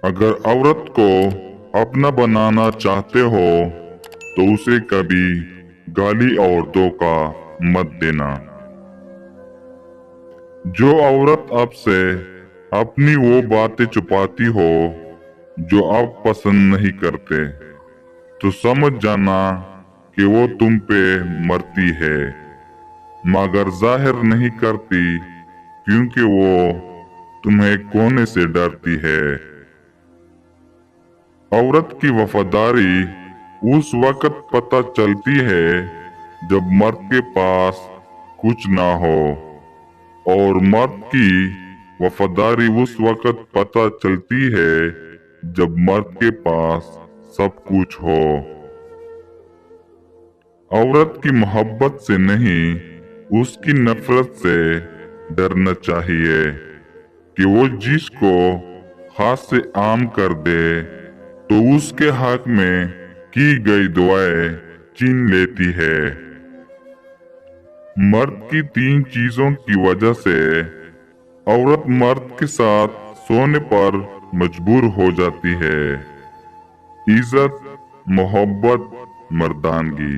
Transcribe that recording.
अगर औरत को अपना बनाना चाहते हो तो उसे कभी गाली और धोखा मत देना। जो औरत आपसे अपनी वो बातें छुपाती हो जो आप पसंद नहीं करते, तो समझ जाना कि वो तुम पे मरती है, मगर जाहिर नहीं करती क्योंकि वो तुम्हें खोने से डरती है। औरत की वफादारी उस वक्त पता चलती है जब मर्द के पास कुछ ना हो, और मर्द की वफादारी उस वक्त पता चलती है जब मर्द के पास सब कुछ हो। औरत की मोहब्बत से नहीं, उसकी नफरत से डरना चाहिए कि वो जिसको हाथ से आम कर दे तो उसके हक में की गई दुआएं छीन लेती है। मर्द की 3 चीजों की वजह से औरत मर्द के साथ सोने पर मजबूर हो जाती है: इज्जत, मोहब्बत, मर्दानगी।